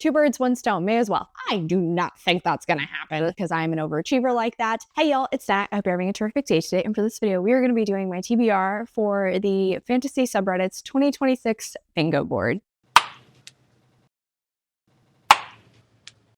Two birds, one stone, may as well. I do not think that's gonna happen because I'm an overachiever like that. Hey y'all, it's Nat. I hope you're having a terrific day today. And for this video, we are gonna be doing my TBR for the fantasy subreddit's 2026 bingo board.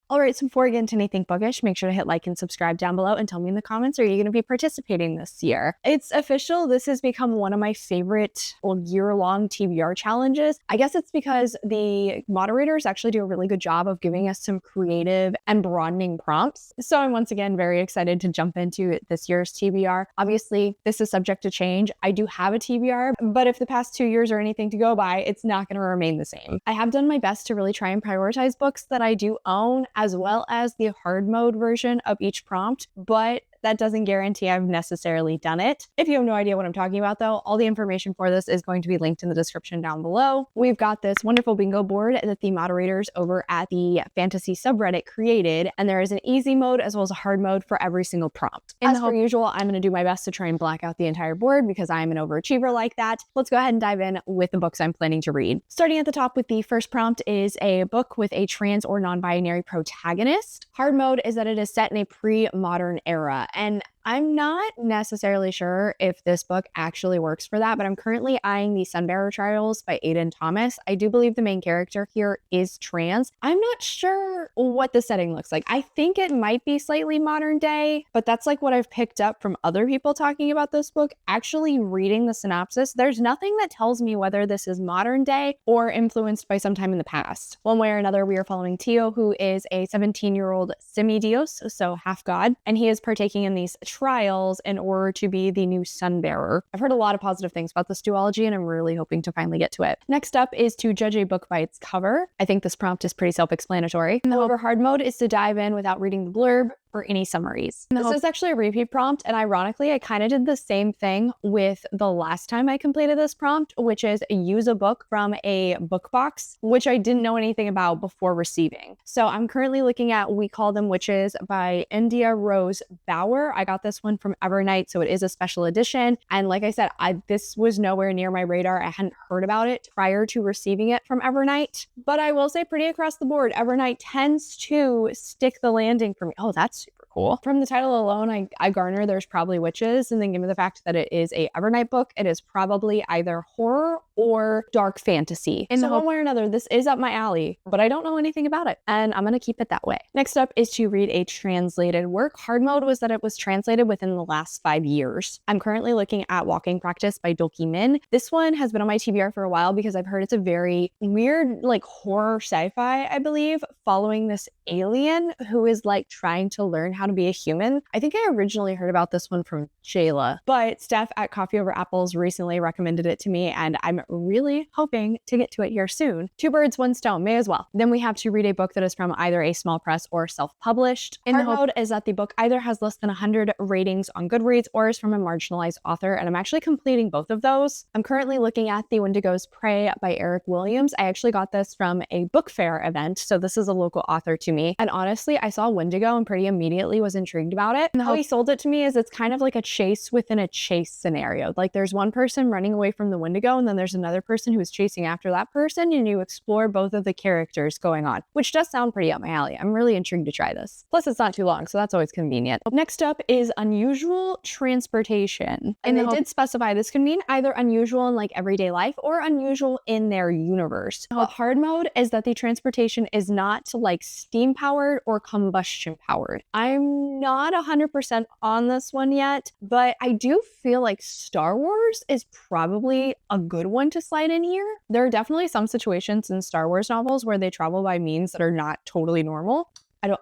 All right, so before we get into anything bookish, make sure to hit like and subscribe down below and tell me in the comments, are you going to be participating this year? It's official. This has become one of my favorite year-long TBR challenges. I guess it's because the moderators actually do a really good job of giving us some creative and broadening prompts. So I'm once again very excited to jump into this year's TBR. Obviously, this is subject to change. I do have a TBR, but if the past 2 years are anything to go by, it's not going to remain the same. I have done my best to really try and prioritize books that I do own, as well as the hard mode version of each prompt, but that doesn't guarantee I've necessarily done it. If you have no idea what I'm talking about though, all the information for this is going to be linked in the description down below. We've got this wonderful bingo board that the moderators over at the fantasy subreddit created, and there is an easy mode as well as a hard mode for every single prompt. As per usual, I'm gonna do my best to try and black out the entire board because I'm an overachiever like that. Let's go ahead and dive in with the books I'm planning to read. Starting at the top with the first prompt is a book with a trans or non-binary protagonist. Hard mode is that it is set in a pre-modern era. And I'm not necessarily sure if this book actually works for that, but I'm currently eyeing the Sunbearer Trials by Aidan Thomas. I do believe the main character here is trans. I'm not sure what the setting looks like. I think it might be slightly modern day, but that's like what I've picked up from other people talking about this book. Actually reading the synopsis, there's nothing that tells me whether this is modern day or influenced by some time in the past. One way or another, we are following Tio, who is a 17-year-old semi-dios, so half god, and he is partaking in these trials in order to be the new Sunbearer. I've heard a lot of positive things about this duology, and I'm really hoping to finally get to it. Next up is to judge a book by its cover. I think this prompt is pretty self-explanatory. However, hard mode is to dive in without reading the blurb or any summaries. This is actually a repeat prompt, and ironically, I kind of did the same thing with the last time I completed this prompt, which is use a book from a book box, which I didn't know anything about before receiving. So I'm currently looking at We Call Them Witches by India Rose Bauer. I got this one from Evernight, so it is a special edition. And like I said, this was nowhere near my radar. I hadn't heard about it prior to receiving it from Evernight. But I will say pretty across the board, Evernight tends to stick the landing for me. Oh, that's super cool. From the title alone, I garner there's probably witches, and then given the fact that it is a Evernight book, it is probably either horror or dark fantasy. In one way or another, this is up my alley, but I don't know anything about it, and I'm gonna keep it that way. Next up is to read a translated work. Hard mode was that it was translated within the last 5 years. I'm currently looking at Walking Practice by Dolki Min. This one has been on my TBR for a while because I've heard it's a very weird, like horror sci-fi, I believe, following this alien who is like trying to learn how to be a human. I think I originally heard about this one from Shayla, but Steph at Coffee Over Apples recently recommended it to me, and I'm really hoping to get to it here soon. Two birds, one stone, may as well. Then we have to read a book that is from either a small press or self-published. Hard mode is that the book either has less than 100 ratings on Goodreads or is from a marginalized author, and I'm actually completing both of those. I'm currently looking at The Wendigo's Prey by Eric Williams. I actually got this from a book fair event, so this is a local author to me. And honestly, I saw Wendigo and pretty immediately was intrigued about it. And how he sold it to me is it's kind of like a chase within a chase scenario. Like there's one person running away from the Wendigo, and then there's another person who is chasing after that person, and you explore both of the characters going on, which does sound pretty up my alley. I'm really intrigued to try this. Plus, it's not too long, so that's always convenient. Next up is unusual transportation. And they did specify this can mean either unusual in like everyday life or unusual in their universe. But hard mode is that the transportation is not like steam powered or combustion powered. I'm not 100% on this one yet, but I do feel like Star Wars is probably a good one to slide in here. There are definitely some situations in Star Wars novels where they travel by means that are not totally normal.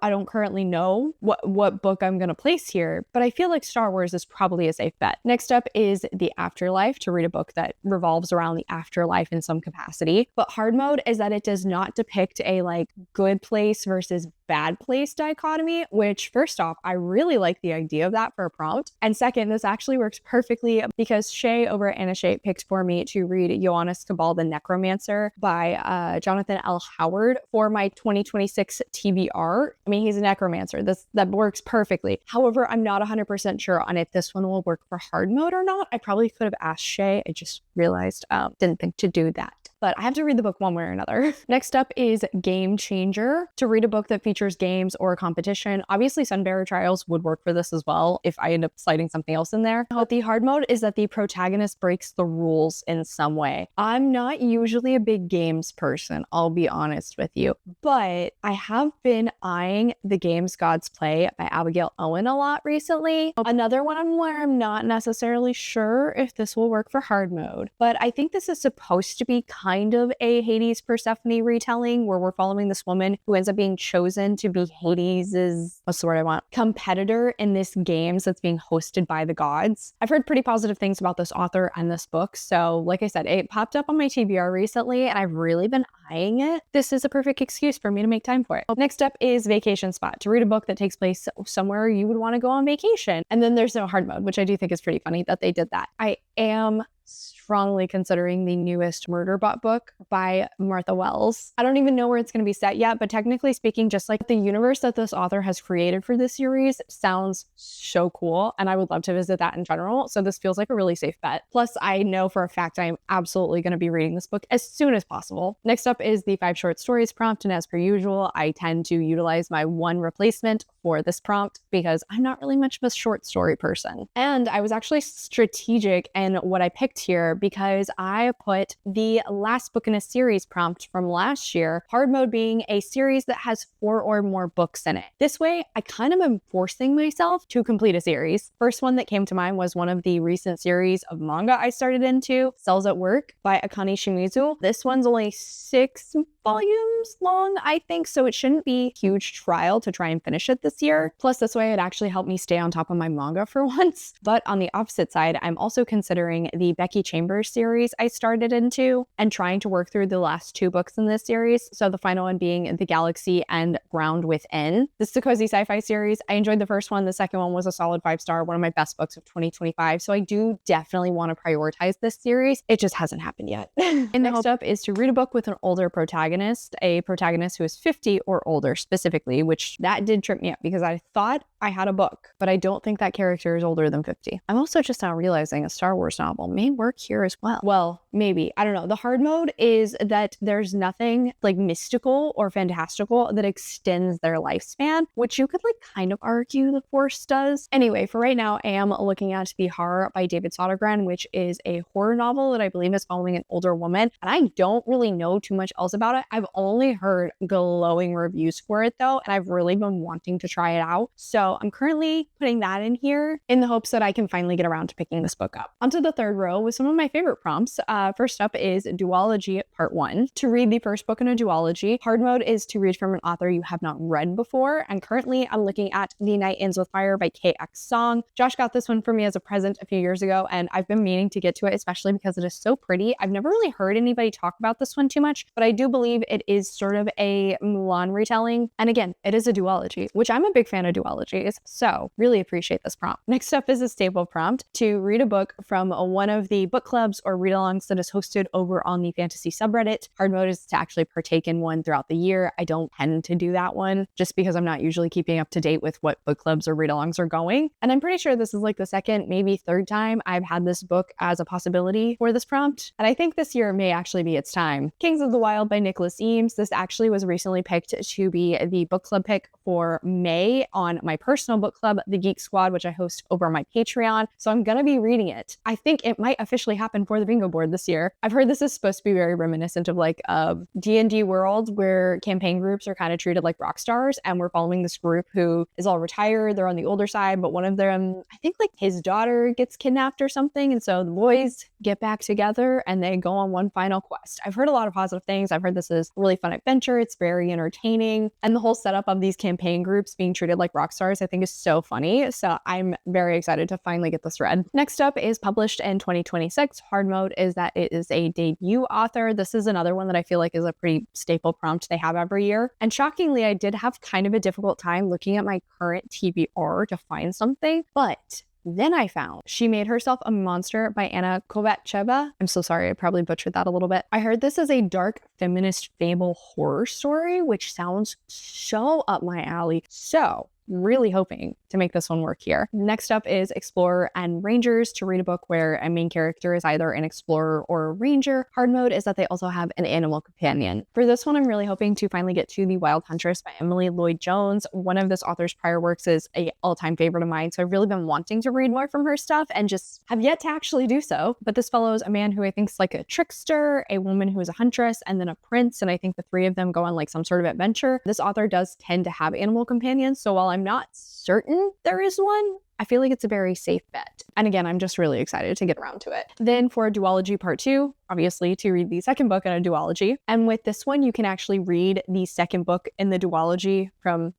I don't currently know what book I'm gonna place here, but I feel like Star Wars is probably a safe bet. Next up is The Afterlife, to read a book that revolves around the afterlife in some capacity. But hard mode is that it does not depict a like good place versus bad place dichotomy, which first off, I really like the idea of that for a prompt. And second, this actually works perfectly because Shay over at Anna picked for me to read Ioannis Cabal the Necromancer by Jonathan L. Howard for my 2026 TBR. I mean, he's a necromancer. That works perfectly. However, I'm not 100% sure on if this one will work for hard mode or not. I probably could have asked Shay. I just realized, didn't think to do that. but I have to read the book one way or another. Next up is Game Changer, to read a book that features games or a competition. Obviously, Sunbearer Trials would work for this as well if I end up citing something else in there. But the hard mode is that the protagonist breaks the rules in some way. I'm not usually a big games person, I'll be honest with you, but I have been eyeing The Games Gods Play by Abigail Owen a lot recently. Another one where I'm not necessarily sure if this will work for hard mode, but I think this is supposed to be kind of a Hades Persephone retelling where we're following this woman who ends up being chosen to be Hades's, what's the word I want, competitor in this games that's being hosted by the gods. I've heard pretty positive things about this author and this book, so like I said, it popped up on my TBR recently and I've really been eyeing it. This is a perfect excuse for me to make time for it. Next up is Vacation Spot, to read a book that takes place somewhere you would want to go on vacation. And then there's no hard mode, which I do think is pretty funny that they did that. I am strongly considering the newest Murderbot book by Martha Wells. I don't even know where it's going to be set yet, but technically speaking, just like the universe that this author has created for this series sounds so cool, and I would love to visit that in general. So this feels like a really safe bet. Plus, I know for a fact I'm absolutely going to be reading this book as soon as possible. Next up is the 5 short stories prompt, and as per usual, I tend to utilize my one replacement for this prompt because I'm not really much of a short story person. And I was actually strategic in what I picked here because I put the last book in a series prompt from last year, hard mode being a series that has 4 or more books in it. This way, I kind of am forcing myself to complete a series. First one that came to mind was one of the recent series of manga I started into, Cells at Work by 𝗖ścielich𝘁𝘁. This one's only 6 volumes long, I think, so it shouldn't be a huge trial to try and finish it this year. Plus, this way it actually helped me stay on top of my manga for once. But on the opposite side, I'm also considering the Becky Chambers series I started into and trying to work through the last 2 books in this series. So the final one being The Galaxy and Ground Within. This is a cozy sci-fi series. I enjoyed the first one. The second one was a solid 5-star, one of my best books of 2025. So I do definitely want to prioritize this series. It just hasn't happened yet. And next up is to read a book with an older protagonist, a protagonist who is 50 or older specifically, which that did trip me up because I thought I had a book, but I don't think that character is older than 50. I'm also just now realizing a Star Wars novel may work here as well. Well, maybe. I don't know. The hard mode is that there's nothing like mystical or fantastical that extends their lifespan, which you could like kind of argue the Force does. Anyway, for right now, I am looking at The Horror by David Sodergren, which is a horror novel that I believe is following an older woman. And I don't really know too much else about it. I've only heard glowing reviews for it though, and I've really been wanting to try it out. So I'm currently putting that in here in the hopes that I can finally get around to picking this book up. Onto the third row with some of my favorite prompts. First up is Duology Part 1. To read the first book in a duology, hard mode is to read from an author you have not read before. And currently I'm looking at The Night Ends with Fire by KX Song. Josh got this one for me as a present a few years ago, and I've been meaning to get to it, especially because it is so pretty. I've never really heard anybody talk about this one too much, but I do believe it is sort of a Mulan retelling. And again, it is a duology, which I'm a big fan of duologies, so really appreciate this prompt. Next up is a staple prompt to read a book from one of the book clubs or read-alongs that is hosted over on the fantasy subreddit. Hard mode is to actually partake in one throughout the year. I don't tend to do that one just because I'm not usually keeping up to date with what book clubs or read-alongs are going. And I'm pretty sure this is like the second, maybe third time I've had this book as a possibility for this prompt. And I think this year may actually be its time. Kings of the Wild by Nicholas Eames. This actually was recently picked to be the book club pick for May on my personal book club, The Geek Squad, which I host over on my Patreon. So I'm going to be reading it. I think it might officially happen for the bingo board this year. I've heard this is supposed to be very reminiscent of like a D&D world where campaign groups are kind of treated like rock stars, and we're following this group who is all retired. They're on the older side, but one of them, I think like his daughter gets kidnapped or something. And so the boys get back together and they go on one final quest. I've heard a lot of positive things. I've heard this is a really fun adventure. It's very entertaining. And the whole setup of these campaign groups being treated like rock stars, I think is so funny. So I'm very excited to finally get this read. Next up is published in 2026. Hard mode is that it is a debut author. This is another one that I feel like is a pretty staple prompt they have every year. And shockingly, I did have kind of a difficult time looking at my current TBR to find something, but then I found She Made Herself a Monster by Anna Kovačeva. I'm so sorry, I probably butchered that a little bit. I heard this is a dark feminist fable horror story, which sounds so up my alley. So really hoping to make this one work here. Next up is Explorer and Rangers, to read a book where a main character is either an explorer or a ranger. Hard mode is that they also have an animal companion. For this one, I'm really hoping to finally get to The Wild Huntress by Emily Lloyd-Jones. One of this author's prior works is an all-time favorite of mine, so I've really been wanting to read more from her stuff and just have yet to actually do so. But this follows a man who I think is like a trickster, a woman who is a huntress, and then a prince, and I think the three of them go on like some sort of adventure. This author does tend to have animal companions, so while I'm not certain there is one, I feel like it's a very safe bet. And again, I'm just really excited to get around to it. Then for duology part 2, obviously to read the second book in a duology. And with this one, you can actually read the second book in the duology from,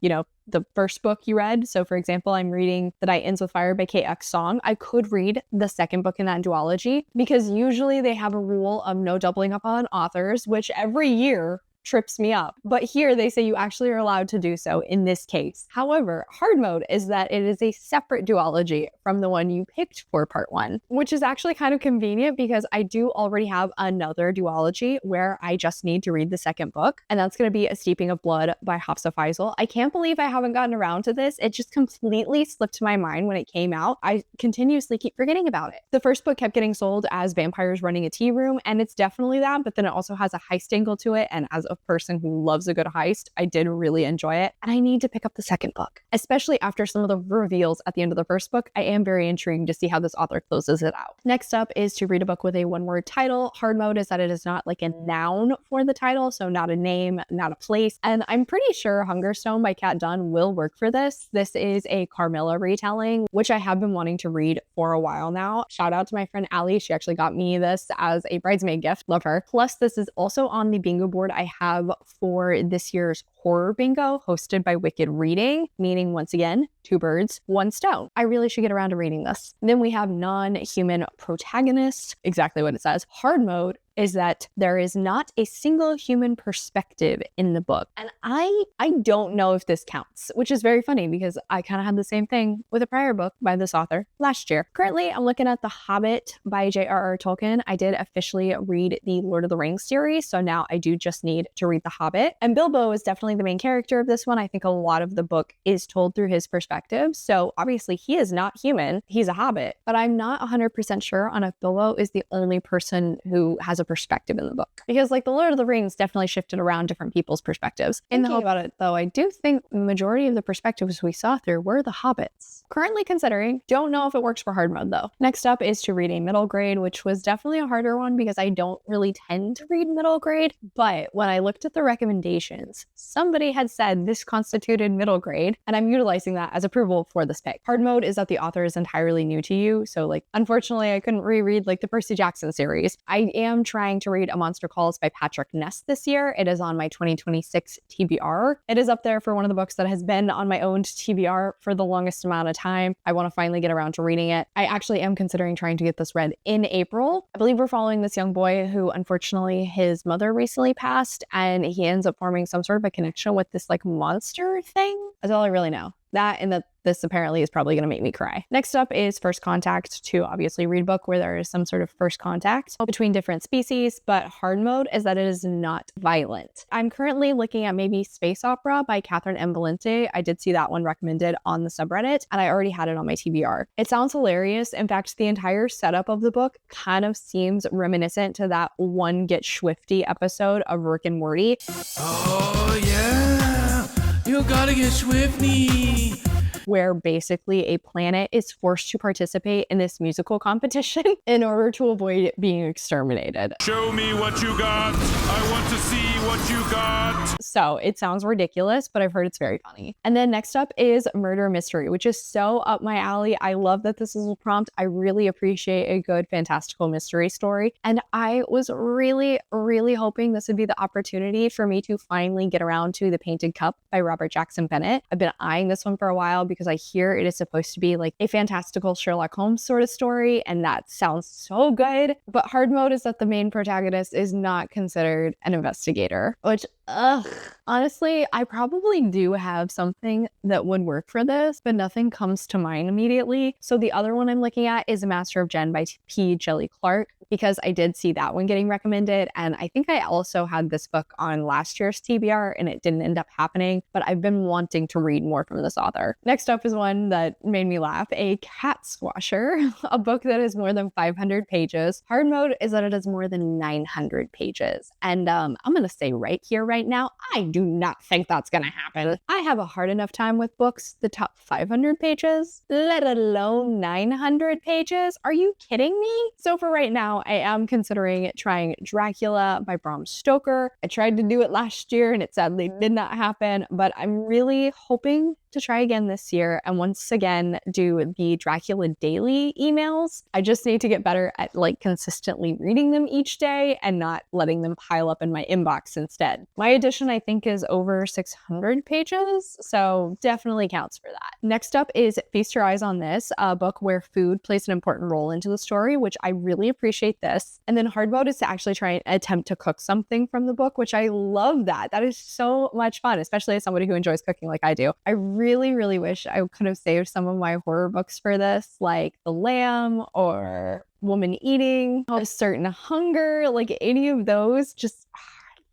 the first book you read. So for example, I'm reading The Night Ends with Fire by KX Song. I could read the second book in that duology because usually they have a rule of no doubling up on authors, which every year trips me up. But here they say you actually are allowed to do so in this case. However, hard mode is that it is a separate duology from the one you picked for part 1, which is actually kind of convenient because I do already have another duology where I just need to read the second book, and that's going to be A Steeping of Blood by 𝗖cie his𝘁𝗁. I can't believe I haven't gotten around to this. It just completely slipped my mind when it came out. I continuously keep forgetting about it. The first book kept getting sold as vampires running a tea room, and it's definitely that, but then it also has a heist angle to it, and as a person who loves a good heist, I did really enjoy it, and I need to pick up the second book, especially after some of the reveals at the end of the first book. I am very intrigued to see how this author closes it out. Next up is to read a book with a one-word title. Hard mode is that it is not like a noun for the title, so not a name, not a place, and I'm pretty sure Hungerstone by Kat Dunn will work for this. This is a Carmilla retelling, which I have been wanting to read for a while now. Shout out to my friend Allie. She actually got me this as a bridesmaid gift. Love her. Plus, this is also on the bingo board I have for this year's horror bingo hosted by Wicked Reading, meaning once again, 2 birds, 1 stone. I really should get around to reading this. Then we have non-human protagonists, exactly what it says. Hard mode is that there is not a single human perspective in the book. And I don't know if this counts, which is very funny because I kind of had the same thing with a prior book by this author last year. Currently, I'm looking at The Hobbit by J.R.R. Tolkien. I did officially read the Lord of the Rings series, so now I do just need to read The Hobbit. And Bilbo is definitely the main character of this one. I think a lot of the book is told through his perspective. So obviously he is not human. He's a hobbit, but I'm not 100% sure on if Bilbo is the only person who has a perspective in the book, because like the Lord of the Rings definitely shifted around different people's perspectives. Thinking about it though, I do think the majority of the perspectives we saw through were the hobbits. Currently considering, don't know if it works for hard mode though. Next up is to read a middle grade, which was definitely a harder one because I don't really tend to read middle grade, but when I looked at the recommendations, somebody had said this constituted middle grade, and I'm utilizing that as approval for this pick. Hard mode is that the author is entirely new to you, so like unfortunately I couldn't reread like the Percy Jackson series. I am trying to read A Monster Calls by Patrick Ness this year. It is on my 2026 TBR. It is up there for one of the books that has been on my own TBR for the longest amount of time. I want to finally get around to reading it. I actually am considering trying to get this read in April. I believe we're following this young boy who unfortunately his mother recently passed, and he ends up forming some sort of a connection with this like monster thing. That's all I really know. That and that this apparently is probably going to make me cry. Next up is First Contact, to obviously read a book where there is some sort of first contact between different species, but hard mode is that it is not violent. I'm currently looking at maybe Space Opera by Catherine M. Valente. I did see that one recommended on the subreddit, and I already had it on my TBR. It sounds hilarious. In fact, the entire setup of the book kind of seems reminiscent to that one Get Swifty episode of Rick and Morty. Oh yeah, you gotta get swifty. Where basically a planet is forced to participate in this musical competition in order to avoid being exterminated. Show me what you got. I want to see what you got. So it sounds ridiculous, but I've heard it's very funny. And then next up is Murder Mystery, which is so up my alley. I love that this is a prompt. I really appreciate a good fantastical mystery story. And I was really, really hoping this would be the opportunity for me to finally get around to The Painted Cup by Robert Jackson Bennett. I've been eyeing this one for a while because I hear it is supposed to be like a fantastical Sherlock Holmes sort of story, and that sounds so good. But hard mode is that the main protagonist is not considered an investigator, which Ugh. Honestly, I probably do have something that would work for this, but nothing comes to mind immediately. So the other one I'm looking at is A Master of Jen by P. Djeli Clark, because I did see that one getting recommended. And I think I also had this book on last year's TBR and it didn't end up happening, but I've been wanting to read more from this author. Next up is one that made me laugh, A Cat Squasher, a book that is more than 500 pages. Hard mode is that it is more than 900 pages. And I'm going to say right here, right now, I do not think that's going to happen. I have a hard enough time with books the top 500 pages, let alone 900 pages. Are you kidding me? So for right now, I am considering trying Dracula by Bram Stoker. I tried to do it last year and it sadly did not happen, but I'm really hoping to try again this year and once again do the Dracula daily emails. I just need to get better at like consistently reading them each day and not letting them pile up in my inbox instead. My edition I think is over 600 pages, so definitely counts for that. Next up is Feast Your Eyes on This, a book where food plays an important role into the story, which I really appreciate this. And then hard mode is to actually try and attempt to cook something from the book, which I love that. That is so much fun, especially as somebody who enjoys cooking like I do. I really wish I could have saved some of my horror books for this, like The Lamb or Woman Eating, A Certain Hunger, like any of those just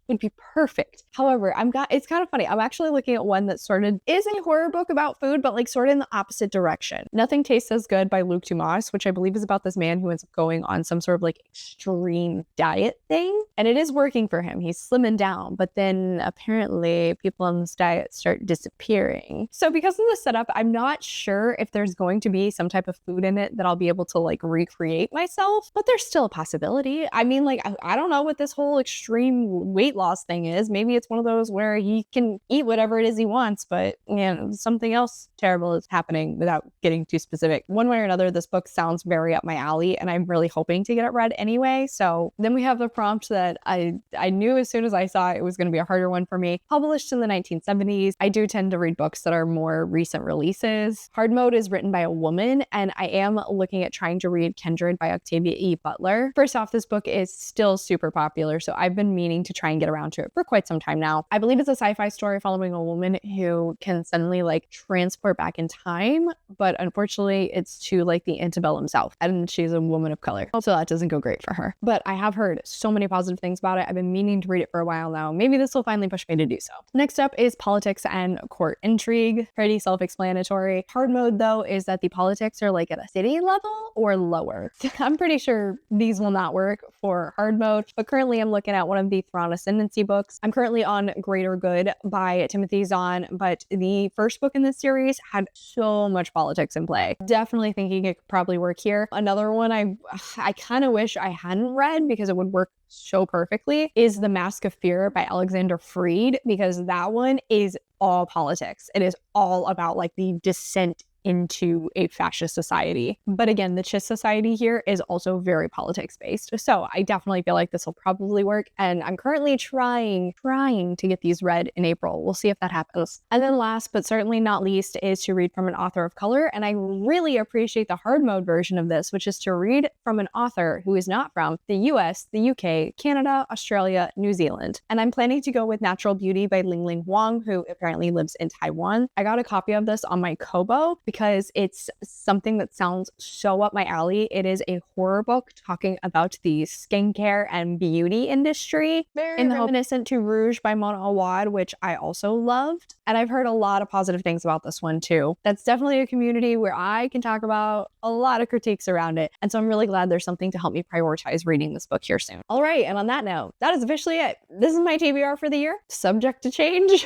would be perfect. However, it's kind of funny. I'm actually looking at one that is a horror book about food, but like sort of in the opposite direction. Nothing Tastes as Good by Luc Dumas, which I believe is about this man who ends up going on some sort of like extreme diet thing. And it is working for him. He's slimming down, but then apparently people on this diet start disappearing. So because of the setup, I'm not sure if there's going to be some type of food in it that I'll be able to like recreate myself, but there's still a possibility. I mean, like, I don't know what this whole extreme weight loss thing is. Maybe it's one of those where he can eat whatever it is he wants, but you know, something else terrible is happening without getting too specific. One way or another, this book sounds very up my alley and I'm really hoping to get it read anyway. So then we have the prompt that I knew as soon as I saw it, it was going to be a harder one for me. Published in the 1970s. I do tend to read books that are more recent releases. Hard mode is written by a woman and I am looking at trying to read Kindred by Octavia E. Butler. First off, this book is still super popular, so I've been meaning to try and get around to it for quite some time now. I believe it's a sci-fi story following a woman who can suddenly like transport back in time, but unfortunately it's to like the antebellum South and she's a woman of color. So that doesn't go great for her. But I have heard so many positive things about it. I've been meaning to read it for a while now. Maybe this will finally push me to do so. Next up is Politics and Court Intrigue. Pretty self-explanatory. Hard mode though is that the politics are like at a city level or lower. I'm pretty sure these will not work for hard mode, but currently I'm looking at one of the Thrawn Ascendancy books. I'm currently on Greater Good by Timothy Zahn, but the first book in this series had so much politics in play. Definitely thinking it could probably work here. Another one I kind of wish I hadn't read because it would work so perfectly is The Mask of Fear by Alexander Freed, because that one is all politics. It is all about like the descent into a fascist society. But again, the Chiss society here is also very politics based. So I definitely feel like this will probably work. And I'm currently trying to get these read in April. We'll see if that happens. And then last, but certainly not least, is to read from an author of color. And I really appreciate the hard mode version of this, which is to read from an author who is not from the US, the UK, Canada, Australia, New Zealand. And I'm planning to go with Natural Beauty by Ling Wang, who apparently lives in Taiwan. I got a copy of this on my Kobo because it's something that sounds so up my alley. It is a horror book talking about the skincare and beauty industry, very reminiscent to Rouge by Mona Awad, which I also loved. And I've heard a lot of positive things about this one too. That's definitely a community where I can talk about a lot of critiques around it. And so I'm really glad there's something to help me prioritize reading this book here soon. All right, and on that note, that is officially it. This is my TBR for the year, subject to change.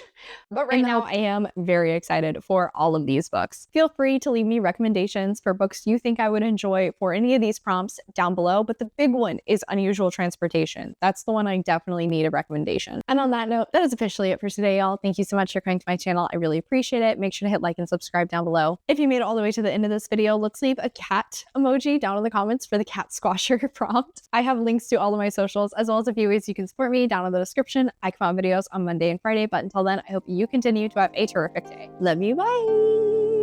But right now I am very excited for all of these books. Feel free to leave me recommendations for books you think I would enjoy for any of these prompts down below, but the big one is Unusual Transportation. That's the one I definitely need a recommendation. And on that note, that is officially it for today, y'all. Thank you so much for coming to my channel. I really appreciate it. Make sure to hit like and subscribe down below. If you made it all the way to the end of this video, let's leave a cat emoji down in the comments for the cat squasher prompt. I have links to all of my socials, as well as a few ways you can support me down in the description. I come out videos on Monday and Friday, but until then, I hope you continue to have a terrific day. Love you, bye!